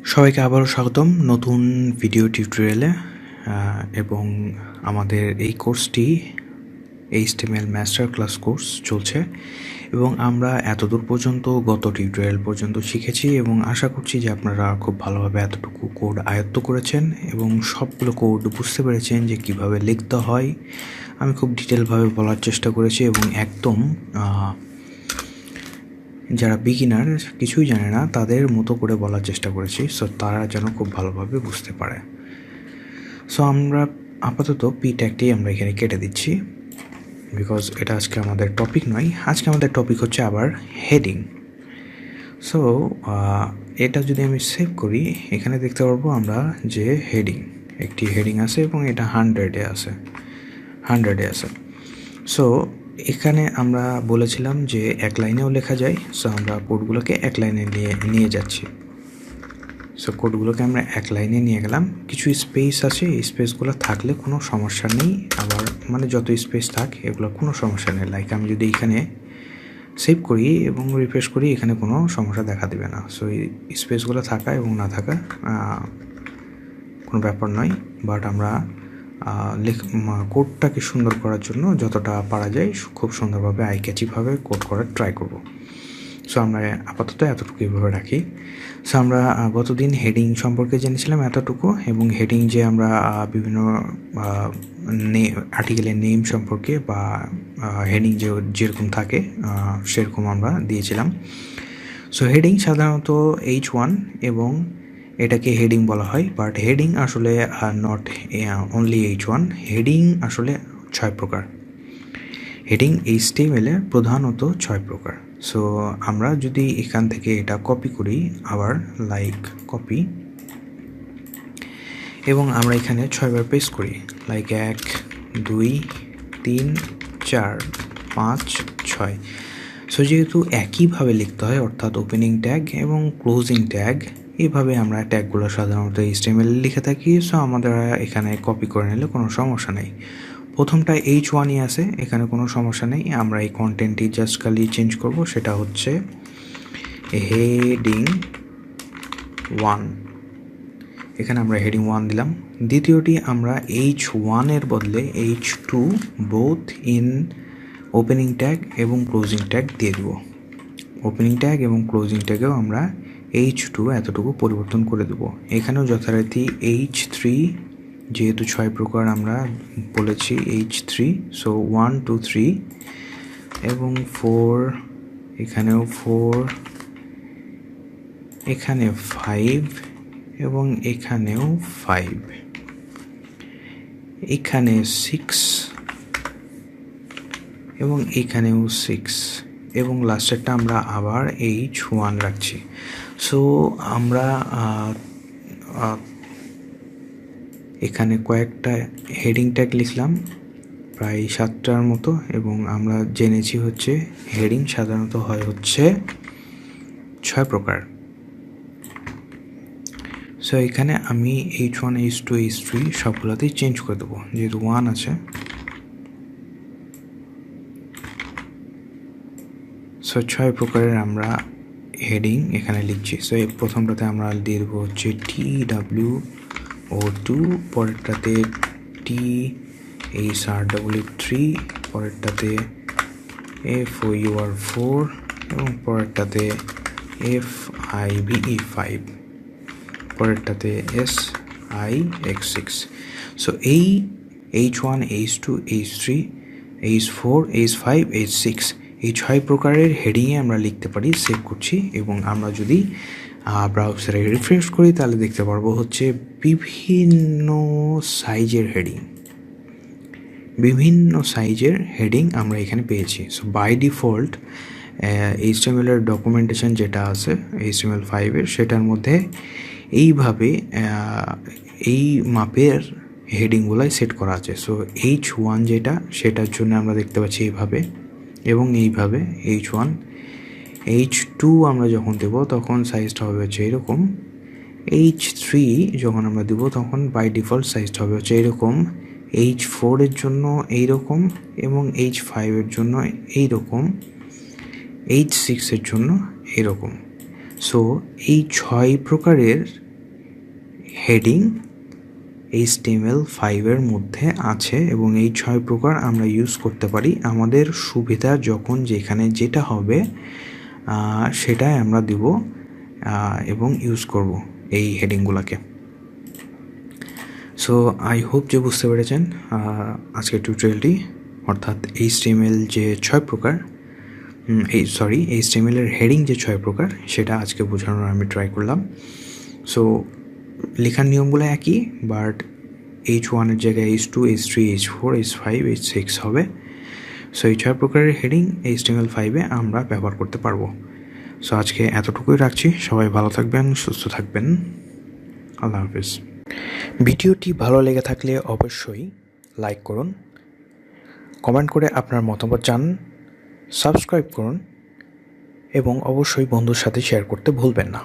সবাইকে আবারও স্বাগতম নতুন ভিডিও টিউটোরিয়ালে। এবং আমাদের এই কোর্সটি HTML মাস্টার ক্লাস কোর্স চলছে এবং আমরা এতদূর পর্যন্ত গত টিউটোরিয়াল পর্যন্ত শিখেছি এবং আশা করছি যে আপনারা খুব ভালোভাবে এতটুকু কোড আয়ত্ত করেছেন এবং সবগুলো কোড বুঝতে পেরেছেন যে কিভাবে লিখতে হয়। আমি খুব ডিটেলভাবে বলার চেষ্টা করেছি এবং একদম যারা বিগিনার কিছুই জানে না তাদের মতো করে বলার চেষ্টা করেছি, সো তারা যেন খুব ভালোভাবে বুঝতে পারে। সো আমরা আপাতত পি ট্যাগটি আমরা এখানে কেটে দিচ্ছি, বিকজ এটা আজকে আমাদের টপিক নয়। আজকে আমাদের টপিক হচ্ছে আবার হেডিং। সো এটা যদি আমি সেভ করি, এখানে দেখতে পারবো আমরা যে একটি হেডিং আছে এবং এটা 100-এ আছে। সো এখানে আমরা বলেছিলাম যে এক লাইনেও লেখা যায়, সো আমরা কোডগুলোকে এক লাইনে নিয়ে যাচ্ছি। সো কোডগুলোকে আমরা এক লাইনে নিয়ে গেলাম। কিছু স্পেস আছে, এই স্পেসগুলো থাকলে কোনো সমস্যা নেই, আবার মানে যত স্পেস থাক এগুলো কোনো সমস্যা নেই। লাইক আমি যদি এখানে সেভ করি এবং রিফ্রেশ করি, এখানে কোনো সমস্যা দেখা দেবে না। সো এই স্পেসগুলো থাকা এবং না থাকা কোনো ব্যাপার নয়, বাট আমরা কোডটাকে সুন্দর করার জন্য যতটা পারা যায় খুব সুন্দরভাবে আই ক্যাচিভাবে কোড করার ট্রাই করব। সো আমরা আপাতত এতটুকু এইভাবে রাখি। সো আমরা গতদিন হেডিং সম্পর্কে জেনেছিলাম এতটুকু, এবং হেডিং যে আমরা বিভিন্ন আর্টিকেলের নেম সম্পর্কে বা হেডিং যেরকম থাকে সেরকম আমরা দিয়েছিলাম। সো হেডিং সাধারণত H1 এবং এটাকে হেডিং বলা হয়, বাট হেডিং আসলে নট অনলি H1। হেডিং আসলে 6 প্রকার। হেডিং HTML-এ প্রধানত 6 প্রকার। সো আমরা যদি এখান থেকে এটা কপি করি, আবার লাইক কপি, এবং আমরা এখানে 6 বার পেস্ট করি, লাইক 1 2 3 4 5 6। সো যেহেতু একইভাবে লিখতে হয়, অর্থাৎ ওপেনিং ট্যাগ এবং ক্লোজিং ট্যাগ, এইভাবে আমরা ট্যাগগুলো সাধারণত HTML লিখে থাকি। সো আমাদের এখানে কপি করে নিলে কোনো সমস্যা নেই। প্রথমটা H1-ই আছে, এখানে কোনো সমস্যা নেই। আমরা এই কন্টেন্টটি জাস্ট খালি চেঞ্জ করব, সেটা হচ্ছে হেডিং 1। এখানে আমরা হেডিং 1 দিলাম। দ্বিতীয়টি আমরা H1-এর বদলে H2 both in opening tag এবং ক্লোজিং ট্যাগ দিয়ে দেব। ওপেনিং ট্যাগ এবং ক্লোজিং ট্যাগেও আমরা H2 এতটুকু পরিবর্তন করে দেব। এখানেও যথারীতি H3, যেহেতু 6 প্রকার আমরা বলেছি H3, সো 1 2 3 এবং 4, এখানেও 4, এখানে 5 এবং এখানেও 5, এখানে 6 এবং এখানেও 6, এবং লাস্টেরটা আমরা আবার H1 রাখছি। সো আমরা এখানে কয়েকটা হেডিং ট্যাগ লিখলাম, প্রায় 7টার মতো, এবং আমরা জেনেছি হচ্ছে হেডিং সাধারণত হচ্ছে 6 প্রকার। সো এখানে আমি H1 H2 H3 সবগুলোতেই চেঞ্জ করে দেবো, যেহেতু 1 আছে। সো 6 প্রকারের আমরা হেডিং এখানে লিখছি। সো এই প্রথমটাতে আমরা দিয়ে দেবো হচ্ছে TWO2, পরেরটাতে THRW3, পরেরটাতে FOUR4 এবং পরেরটাতে FIVE5, পরেরটাতে SIX6। সো এই H1 H2 H3 H4 H5 H6 এই 6 প্রকারের হেডিংয়ে আমরা লিখতে পারি। সেভ করছি, এবং আমরা যদি ব্রাউজারে রিফ্রেশ করি তাহলে দেখতে পারবো হচ্ছে বিভিন্ন সাইজের হেডিং আমরা এখানে পেয়েছি। সো বাই ডিফল্ট HTML-এর ডকুমেন্টেশন যেটা আছে HTML5-এর, সেটার মধ্যে এইভাবে এই মাপের হেডিংগুলাই সেট করা আছে। সো H1 যেটা, সেটার জন্য আমরা দেখতে পাচ্ছি এইভাবে, এবং এইভাবে H1। H2 আমরা যখন দেব তখন সাইজটা হবে হচ্ছে এরকম। H3 যখন আমরা দেব তখন বাই ডিফল্ট সাইজটা হবে হচ্ছে এরকম। H4-এর জন্য এইরকম, এবং H5-এর জন্য এইরকম, H6-এর জন্য এরকম। সো এই 6 প্রকারের হেডিং HTML5 এর মধ্যে আছে এবং এই 6 প্রকার আমরা ইউজ করতে পারি আমাদের সুবিধা যখন যেখানে যেটা হবে সেটাই আমরা দিব এবং ইউজ করব এই হেডিংগুলোকে। সো আই হোপ যে বুঝতে পেরেছেন আজকের টিউটোরিয়ালটি, অর্থাৎ HTML যে 6 প্রকার HTML এর হেডিং যে 6 প্রকার সেটা আজকে বোঝানোর আমি ট্রাই করলাম। সো লেখার নিয়মগুলো একই, বাট H1 এর জায়গায় H2, H3, H4, H5, H6 হবে। সো এই 6 প্রকারের হেডিং HTML5-এ আমরা ব্যবহার করতে পারবো। সো আজকে এতটুকুই রাখছি। সবাই ভালো থাকবেন, সুস্থ থাকবেন। আল্লাহ হাফিজ। ভিডিওটি ভালো লেগে থাকলে অবশ্যই লাইক করুন, কমেন্ট করে আপনার মতামত জানান, সাবস্ক্রাইব করুন এবং অবশ্যই বন্ধুর সাথে শেয়ার করতে ভুলবেন না।